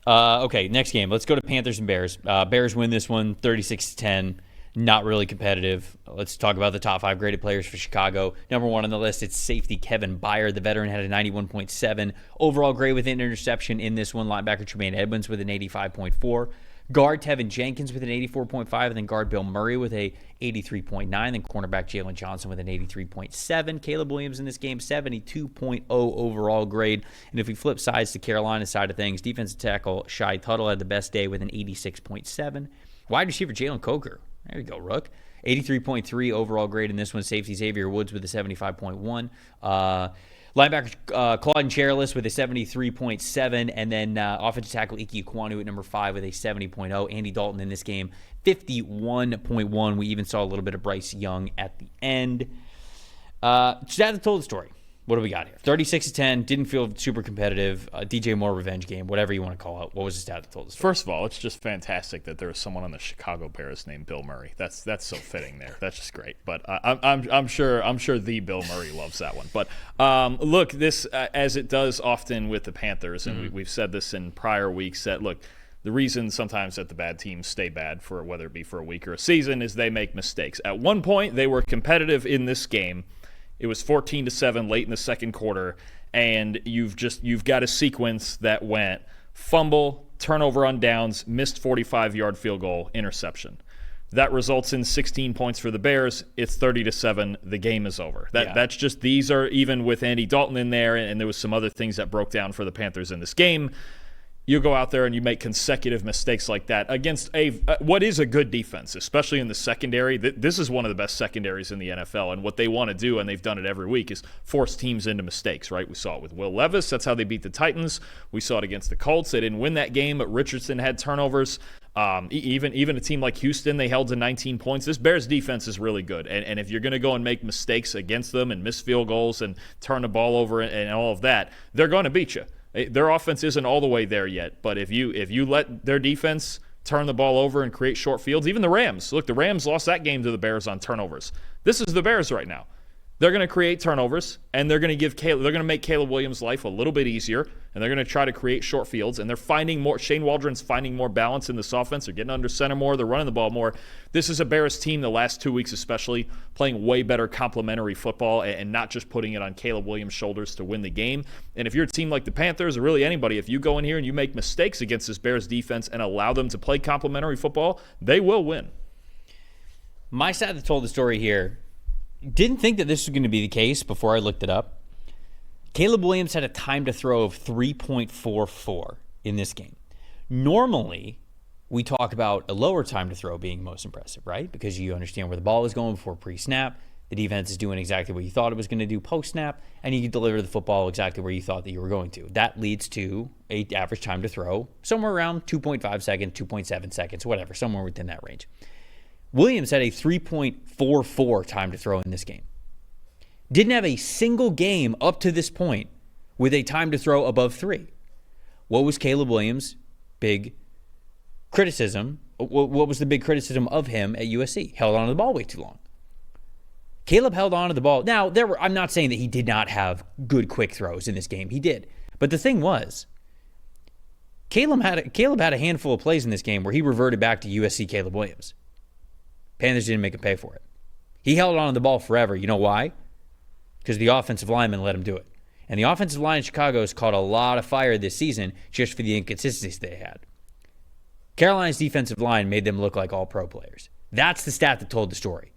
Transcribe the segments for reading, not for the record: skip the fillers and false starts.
Okay, next game. Let's go to Panthers and Bears. Bears win this one 36-10. Not really competitive. Let's talk about the top 5 graded players for Chicago. Number 1 on the list, it's safety Kevin Byard. The veteran had a 91.7 overall grade with an interception in this one. Linebacker Tremaine Edmonds with an 85.4. Guard Tevin Jenkins with an 84.5, and then guard Bill Murray with a 83.9, then cornerback Jalen Johnson with an 83.7. Caleb Williams in this game, 72.0 overall grade. And if we flip sides to Carolina's side of things, defensive tackle Shai Tuttle had the best day with an 86.7. Wide receiver Jalen Coker, there you go, Rook, 83.3 overall grade in this one. Safety Xavier Woods with a 75.1. Linebacker Claude Charles with a 73.7, and then offensive tackle Ike Ekwonu at number 5 with a 70.0. Andy Dalton in this game, 51.1. We even saw a little bit of Bryce Young at the end. Stat that told the story. What do we got here? 36-10, didn't feel super competitive. DJ Moore revenge game, whatever you want to call it. What was the stat that told the story? First of all, it's just fantastic that there was someone on the Chicago Bears named Bill Murray. That's so fitting there. That's just great. But I'm sure the Bill Murray loves that one. But look, this as it does often with the Panthers, and we've said this in prior weeks, that look, the reason sometimes that the bad teams stay bad, for whether it be for a week or a season, is they make mistakes. At one point, they were competitive in this game. It was 14-7 late in the second quarter, and you've got a sequence that went fumble, turnover on downs, missed 45-yard field goal, interception. That results in 16 points for the Bears. It's 30-7. The game is over. That's just, these are, even with Andy Dalton in there, and there was some other things that broke down for the Panthers in this game. You go out there and you make consecutive mistakes like that against what is a good defense, especially in the secondary. This is one of the best secondaries in the NFL, and what they want to do, and they've done it every week, is force teams into mistakes, right? We saw it with Will Levis. That's how they beat the Titans. We saw it against the Colts. They didn't win that game, but Richardson had turnovers. Even a team like Houston, they held to 19 points. This Bears defense is really good, and if you're going to go and make mistakes against them and miss field goals and turn the ball over and all of that, they're going to beat you. Their offense isn't all the way there yet, but if you let their defense turn the ball over and create short fields, even the Rams. Look, the Rams lost that game to the Bears on turnovers. This is the Bears right now. They're going to create turnovers, and they're going to make Caleb Williams' life a little bit easier, and they're going to try to create short fields, and they're finding more. Shane Waldron's finding more balance in this offense. They're getting under center more. They're running the ball more. This is a Bears team, the last 2 weeks especially, playing way better complementary football and not just putting it on Caleb Williams' shoulders to win the game. And if you're a team like the Panthers, or really anybody, if you go in here and you make mistakes against this Bears defense and allow them to play complementary football, they will win. My side that told the story here, didn't think that this was going to be the case before I looked it up. Caleb Williams had a time to throw of 3.44 in this game. Normally, we talk about a lower time to throw being most impressive, right? Because you understand where the ball is going before pre-snap. The defense is doing exactly what you thought it was going to do post-snap, and you can deliver the football exactly where you thought that you were going to. That leads to an average time to throw somewhere around 2.5 seconds, 2.7 seconds, whatever, somewhere within that range. Williams had a 3.44 time to throw in this game. Didn't have a single game up to this point with a time to throw above 3. What was Caleb Williams' big criticism? What was the big criticism of him at USC? Held on to the ball way too long. Caleb held on to the ball. Now, I'm not saying that he did not have good quick throws in this game. He did. But the thing was, Caleb had a handful of plays in this game where he reverted back to USC Caleb Williams. Panthers didn't make him pay for it. He held on to the ball forever. You know why? Because the offensive lineman let him do it. And the offensive line in Chicago has caught a lot of fire this season just for the inconsistencies they had. Carolina's defensive line made them look like all-pro players. That's the stat that told the story.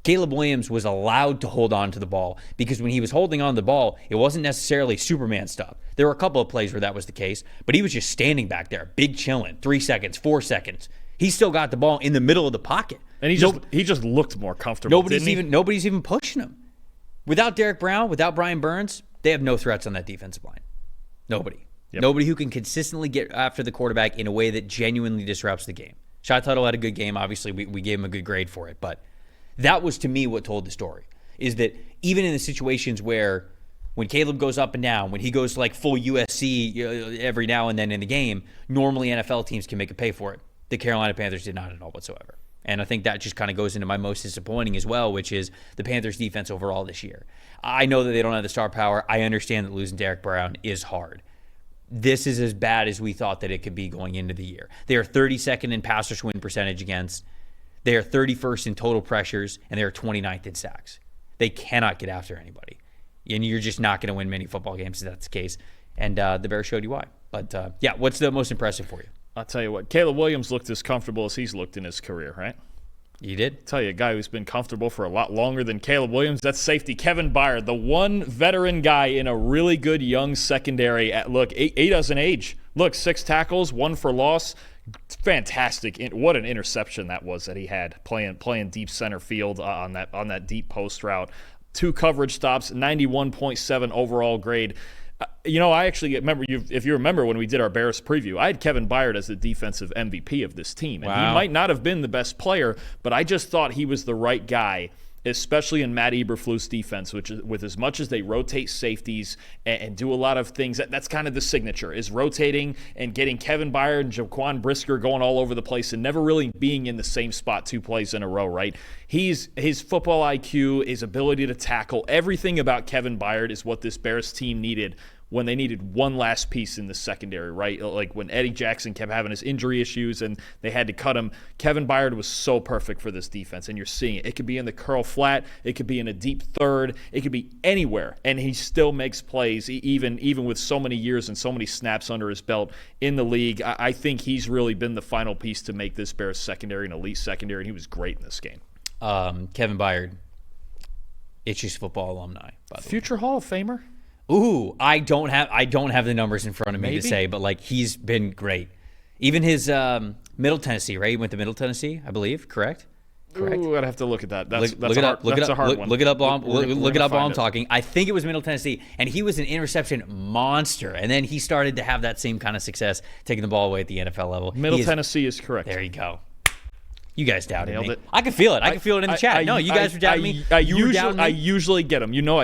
Caleb Williams was allowed to hold on to the ball because when he was holding on to the ball, it wasn't necessarily Superman stuff. There were a couple of plays where that was the case, but he was just standing back there, big chillin', 3 seconds, 4 seconds. He still got the ball in the middle of the pocket. And he just looked more comfortable. Nobody's even pushing him. Without Derek Brown, without Brian Burns, they have no threats on that defensive line. Nobody. Yep. Nobody who can consistently get after the quarterback in a way that genuinely disrupts the game. Shai Tuttle had a good game. Obviously, we gave him a good grade for it. But that was, to me, what told the story. Is that even in the situations where when Caleb goes up and down, when he goes to like full USC every now and then in the game, normally NFL teams can make a pay for it. The Carolina Panthers did not at all whatsoever. And I think that just kind of goes into my most disappointing as well, which is the Panthers' defense overall this year. I know that they don't have the star power. I understand that losing Derek Brown is hard. this is as bad as we thought that it could be going into the year. They are 32nd in pass rush win percentage against. They are 31st in total pressures, and they are 29th in sacks. They cannot get after anybody. And you're just not going to win many football games if that's the case. And the Bears showed you why. But, what's the most impressive for you? I'll tell you what, Caleb Williams looked as comfortable as he's looked in his career, right? You did? I'll tell you, a guy who's been comfortable for a lot longer than Caleb Williams, that's safety Kevin Byard, the one veteran guy in a really good young secondary. He doesn't age. Look, 6 tackles, 1 for loss. Fantastic. What an interception that was that he had playing deep center field on that deep post route. 2 coverage stops, 91.7 overall grade. I actually remember, if you remember when we did our Bears preview, I had Kevin Byard as the defensive MVP of this team. And Wow. He might not have been the best player, but I just thought he was the right guy, especially in Matt Eberflus defense, which is, with as much as they rotate safeties and do a lot of things, that's kind of the signature, is rotating and getting Kevin Byard and Jaquan Brisker going all over the place and never really being in the same spot 2 plays in a row, right? His football IQ, his ability to tackle, everything about Kevin Byard is what this Bears team needed when they needed one last piece in the secondary, right? Like when Eddie Jackson kept having his injury issues and they had to cut him, Kevin Byard was so perfect for this defense, and you're seeing it. It could be in the curl flat, it could be in a deep third, it could be anywhere, and he still makes plays, even with so many years and so many snaps under his belt in the league. I think he's really been the final piece to make this Bears secondary an elite secondary, and he was great in this game. Kevin Byard, Itchy's football alumni, by the way. Future Hall of Famer? Ooh, I don't have the numbers in front of me to say, but he's been great. Even his Middle Tennessee, right? He went to Middle Tennessee, I believe. Correct. Ooh, I'd have to look at that. That's Look it up. That's a hard one. Look it up while I'm talking. I think it was Middle Tennessee, and he was an interception monster. And then he started to have that same kind of success, taking the ball away at the NFL level. Middle Tennessee is correct. There you go. You guys doubted Nailed me. It. I could feel it. I could feel it in the chat. No, you guys were doubting me. I usually get them. I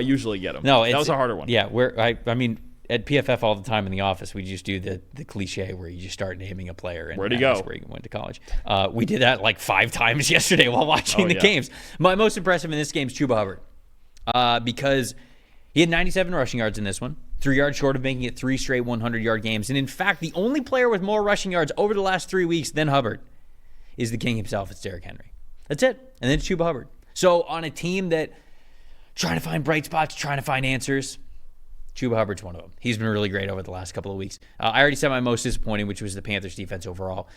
usually get them. No, that was a harder one. Yeah, I mean, at PFF all the time in the office, we just do the cliche where you just start naming a player. And where'd he go? Where he went to college. We did that 5 times yesterday while watching the games. My most impressive in this game is Chuba Hubbard because he had 97 rushing yards in this one. 3 yards short of making it 3 straight 100-yard games. And in fact, the only player with more rushing yards over the last 3 weeks than Hubbard is the king himself. It's Derrick Henry. That's it. And then it's Chuba Hubbard. So on a team that trying to find bright spots, trying to find answers, Chuba Hubbard's one of them. He's been really great over the last couple of weeks. I already said my most disappointing, which was the Panthers defense overall.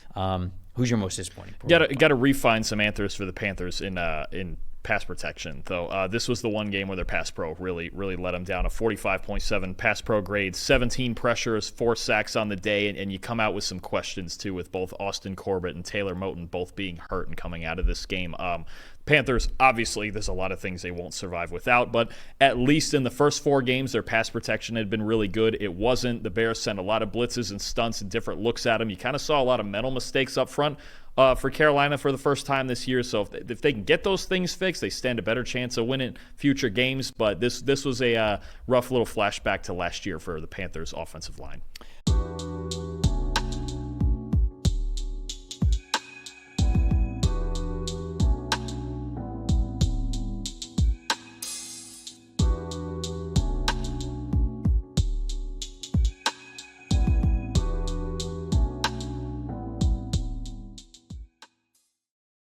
Who's your most disappointing? Got to refine some answers for the Panthers in pass protection, though. This was the one game where their pass pro really let them down. A 45.7 pass pro grade, 17 pressures, 4 sacks on the day, and you come out with some questions too, with both Austin Corbett and Taylor Moton both being hurt and coming out of this game. Panthers, obviously, there's a lot of things they won't survive without, but at least in the first 4 games, their pass protection had been really good. It wasn't. The Bears sent a lot of blitzes and stunts and different looks at them. You kind of saw a lot of mental mistakes up front for Carolina for the first time this year. So if they can get those things fixed, they stand a better chance of winning future games. But this was a rough little flashback to last year for the Panthers offensive line.